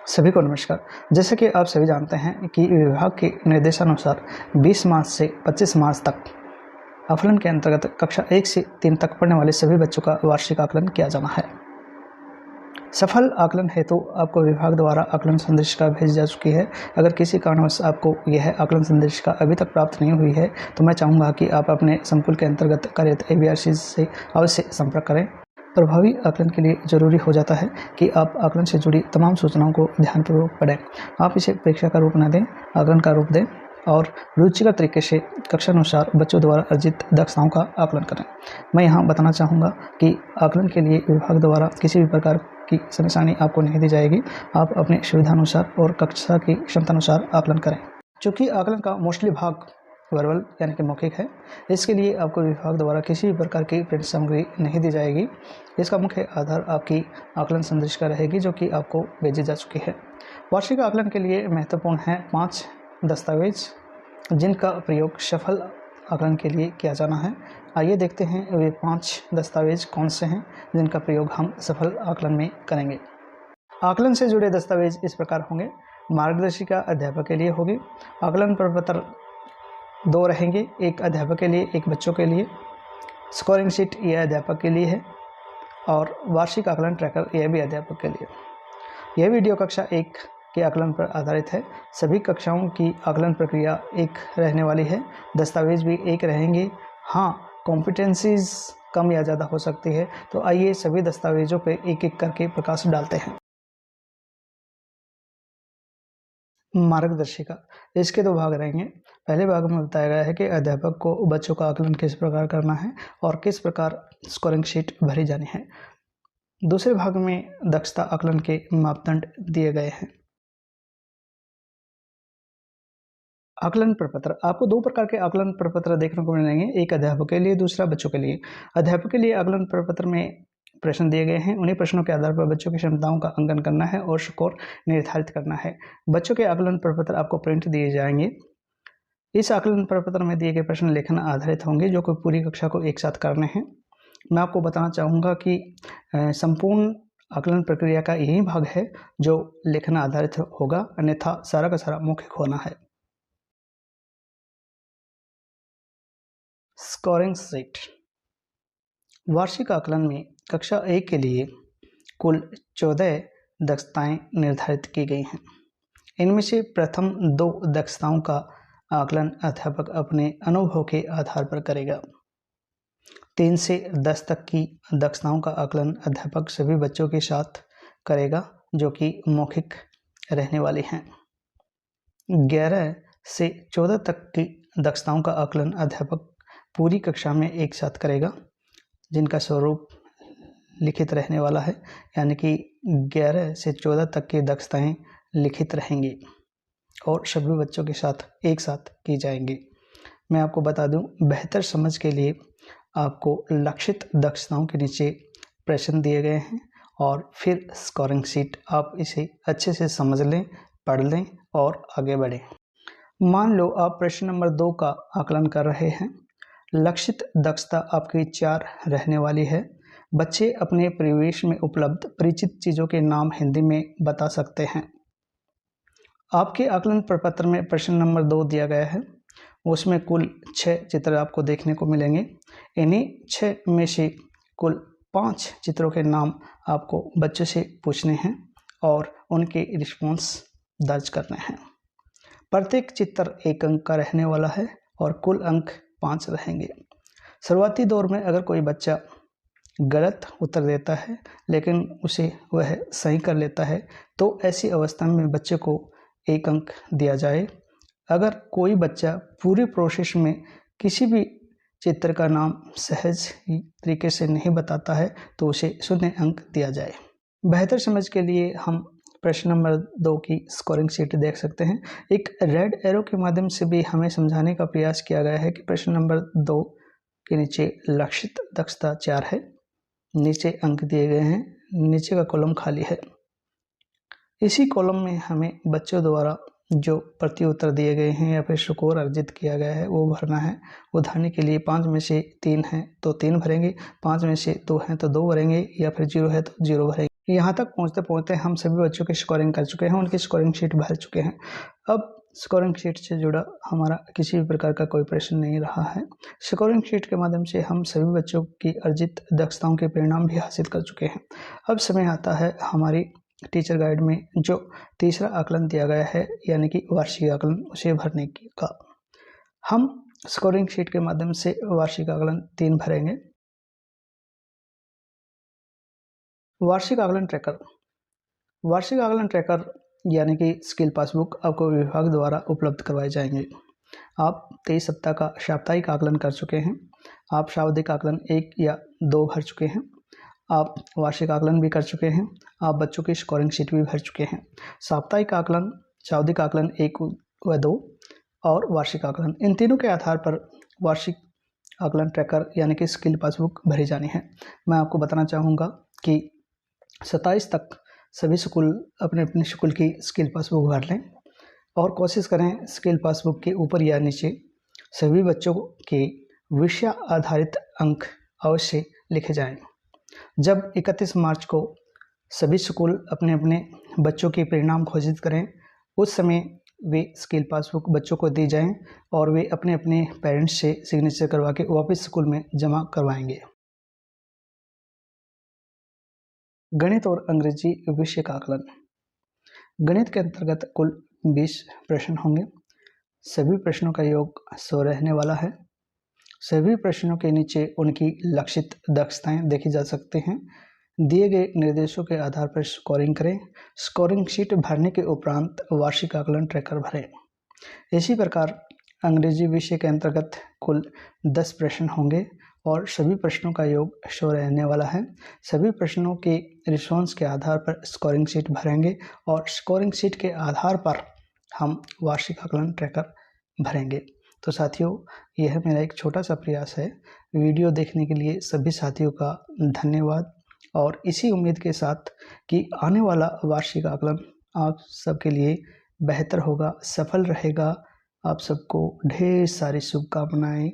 सभी को नमस्कार। जैसे कि आप सभी जानते हैं कि विभाग के निर्देशानुसार 20 मार्च से 25 मार्च तक आकलन के अंतर्गत कक्षा 1 से 3 तक पढ़ने वाले सभी बच्चों का वार्षिक आकलन किया जाना है। सफल आकलन हेतु आपको विभाग द्वारा आकलन संदेशिका भेजी जा चुकी है। अगर किसी कारणवश आपको यह आकलन संदेशिका अभी तक प्राप्त नहीं हुई है तो मैं चाहूँगा कि आप अपने संकुल के अंतर्गत कार्यरत ABRC से अवश्य संपर्क करें। प्रभावी आकलन के लिए जरूरी हो जाता है कि आप आकलन से जुड़ी तमाम सूचनाओं को ध्यानपूर्वक पढ़ें। आप इसे परीक्षा का रूप न दें, आकलन का रूप दें और रुचिकर तरीके से कक्षानुसार बच्चों द्वारा अर्जित दक्षताओं का आकलन करें। मैं यहाँ बताना चाहूँगा कि आकलन के लिए विभाग द्वारा किसी भी प्रकार की समस्याएं आपको नहीं दी जाएगी। आप अपने सुविधानुसार और कक्षा की क्षमतानुसार आकलन करें। चूँकि आकलन का मोस्टली भाग वर्बल यानी कि मौखिक है, इसके लिए आपको विभाग द्वारा किसी भी प्रकार की प्रिंट सामग्री नहीं दी जाएगी। इसका मुख्य आधार आपकी आकलन संदेशिका रहेगी जो कि आपको भेजी जा चुकी है। वार्षिक आकलन के लिए महत्वपूर्ण है 5 दस्तावेज जिनका प्रयोग सफल आकलन के लिए किया जाना है। आइए देखते हैं वे 5 दस्तावेज कौन से हैं जिनका प्रयोग हम सफल आकलन में करेंगे। आकलन से जुड़े दस्तावेज इस प्रकार होंगे। मार्गदर्शिका अध्यापक के लिए होगी। आकलन प्रपत्र 2 रहेंगे, एक अध्यापक के लिए, एक बच्चों के लिए। स्कोरिंग शीट यह अध्यापक के लिए है और वार्षिक आकलन ट्रैकर यह भी अध्यापक के लिए। यह वीडियो कक्षा 1 के आकलन पर आधारित है। सभी कक्षाओं की आकलन प्रक्रिया एक रहने वाली है। दस्तावेज भी एक रहेंगे। हाँ, कॉम्पिटेंसीज कम या ज़्यादा हो सकती है। तो आइए सभी दस्तावेजों पर एक एक करके प्रकाश डालते हैं। मार्गदर्शिका, इसके 2 भाग रहेंगे। पहले भाग में बताया गया है कि अध्यापक को बच्चों का आकलन किस प्रकार करना है और किस प्रकार स्कोरिंग शीट भरी जानी है। दूसरे भाग में दक्षता आकलन के मापदंड दिए गए हैं। आकलन प्रपत्र, आपको 2 प्रकार के आकलन प्रपत्र देखने को मिलेंगे, एक अध्यापक के लिए, दूसरा बच्चों के लिए। अध्यापक के लिए आकलन प्रपत्र में प्रश्न दिए गए हैं। उन्हीं प्रश्नों के आधार पर बच्चों की क्षमताओं का अंकन करना है और स्कोर निर्धारित करना है। बच्चों के आकलन प्रपत्र आपको प्रिंट दिए जाएंगे। इस आकलन प्रपत्र में दिए गए प्रश्न लेखन आधारित होंगे जो कि पूरी कक्षा को एक साथ करने हैं। मैं आपको बताना चाहूँगा कि संपूर्ण आकलन प्रक्रिया का यही भाग है जो लेखन आधारित होगा, अन्यथा सारा का सारा मौखिक होना है। स्कोरिंग शीट, वार्षिक आकलन में कक्षा 1 के लिए कुल 14 दक्षताएं निर्धारित की गई हैं। इनमें से प्रथम 2 दक्षताओं का आकलन अध्यापक अपने अनुभव के आधार पर करेगा। 3 से 10 तक की दक्षताओं का आकलन अध्यापक सभी बच्चों के साथ करेगा जो कि मौखिक रहने वाली हैं। 11 से 14 तक की दक्षताओं का आकलन अध्यापक पूरी कक्षा में एक साथ करेगा जिनका स्वरूप लिखित रहने वाला है, यानी कि 11 से 14 तक की दक्षताएं लिखित रहेंगी और सभी बच्चों के साथ एक साथ की जाएंगी। मैं आपको बता दूं, बेहतर समझ के लिए आपको लक्षित दक्षताओं के नीचे प्रश्न दिए गए हैं और फिर स्कोरिंग शीट। आप इसे अच्छे से समझ लें, पढ़ लें और आगे बढ़ें। मान लो आप प्रश्न नंबर 2 का आकलन कर रहे हैं। लक्षित दक्षता आपकी 4 रहने वाली है। बच्चे अपने परिवेश में उपलब्ध परिचित चीज़ों के नाम हिंदी में बता सकते हैं। आपके आकलन प्रपत्र में प्रश्न नंबर 2 दिया गया है, उसमें कुल 6 चित्र आपको देखने को मिलेंगे। इन्हीं 6 में से कुल 5 चित्रों के नाम आपको बच्चों से पूछने हैं और उनके रिस्पॉन्स दर्ज करने हैं। प्रत्येक चित्र 1 अंक का रहने वाला है और कुल अंक 5 रहेंगे। शुरुआती दौर में अगर कोई बच्चा गलत उत्तर देता है लेकिन उसे वह सही कर लेता है तो ऐसी अवस्था में बच्चे को 1 अंक दिया जाए। अगर कोई बच्चा पूरे प्रोसेस में किसी भी चित्र का नाम सहज तरीके से नहीं बताता है तो उसे 0 अंक दिया जाए। बेहतर समझ के लिए हम प्रश्न नंबर 2 की स्कोरिंग शीट देख सकते हैं। एक रेड एरो के माध्यम से भी हमें समझाने का प्रयास किया गया है कि प्रश्न नंबर 2 के नीचे लक्षित दक्षता 4 है, नीचे अंक दिए गए हैं, नीचे का कॉलम खाली है। इसी कॉलम में हमें बच्चों द्वारा जो प्रति उत्तर दिए गए हैं या फिर स्कोर अर्जित किया गया है वो भरना है। वो भरने के लिए 5 में से 3 हैं तो 3 भरेंगे, 5 में से 2 हैं तो 2 भरेंगे या फिर 0 है तो 0 भरेंगे। यहाँ तक पहुँचते पहुँचते हम सभी बच्चों की स्कोरिंग कर चुके हैं, उनकी स्कोरिंग शीट भर चुके हैं। अब स्कोरिंग शीट से जुड़ा हमारा किसी भी प्रकार का कोई प्रश्न नहीं रहा है। स्कोरिंग शीट के माध्यम से हम सभी बच्चों की अर्जित दक्षताओं के परिणाम भी हासिल कर चुके हैं। अब समय आता है हमारी टीचर गाइड में जो तीसरा आकलन दिया गया है, यानी कि वार्षिक आकलन, उसे भरने का। हम स्कोरिंग शीट के माध्यम से वार्षिक आकलन 3 भरेंगे। वार्षिक आकलन ट्रैकर। वार्षिक आकलन ट्रैकर यानी कि स्किल पासबुक आपको विभाग द्वारा उपलब्ध करवाए जाएंगे। आप 23 सप्ताह का साप्ताहिक आकलन कर चुके हैं, आप शावधिक आकलन 1 या 2 भर चुके हैं, आप वार्षिक आकलन भी कर चुके हैं, आप बच्चों की स्कोरिंग शीट भी भर चुके हैं। साप्ताहिक आकलन, शावधिक आकलन 1 व 2 और वार्षिक आकलन, इन तीनों के आधार पर वार्षिक आकलन ट्रैकर यानी कि स्किल पासबुक भरी जानी है। मैं आपको बताना चाहूँगा कि 27 तक सभी स्कूल अपने अपने स्कूल की स्किल पासबुक भर लें और कोशिश करें स्किल पासबुक के ऊपर या नीचे सभी बच्चों के विषय आधारित अंक अवश्य लिखे जाएं। जब 31 मार्च को सभी स्कूल अपने अपने बच्चों के परिणाम घोषित करें, उस समय वे स्किल पासबुक बच्चों को दी जाएं और वे अपने अपने पेरेंट्स से सिग्नेचर करवा के वापस स्कूल में जमा करवाएंगे। गणित और अंग्रेजी विषय का आकलन। गणित के अंतर्गत कुल 20 प्रश्न होंगे। सभी प्रश्नों का योग 100 रहने वाला है। सभी प्रश्नों के नीचे उनकी लक्षित दक्षताएं देखी जा सकती हैं। दिए गए निर्देशों के आधार पर स्कोरिंग करें। स्कोरिंग शीट भरने के उपरांत वार्षिक आकलन ट्रैकर भरें। इसी प्रकार अंग्रेजी विषय के अंतर्गत कुल 10 प्रश्न होंगे और सभी प्रश्नों का योग 100 रहने वाला है। सभी प्रश्नों के रिस्पॉन्स के आधार पर स्कोरिंग शीट भरेंगे और स्कोरिंग शीट के आधार पर हम वार्षिक आकलन ट्रैकर भरेंगे। तो साथियों, यह मेरा एक छोटा सा प्रयास है। वीडियो देखने के लिए सभी साथियों का धन्यवाद और इसी उम्मीद के साथ कि आने वाला वार्षिक आकलन आप सबके लिए बेहतर होगा, सफल रहेगा। आप सबको ढेर सारी शुभकामनाएं।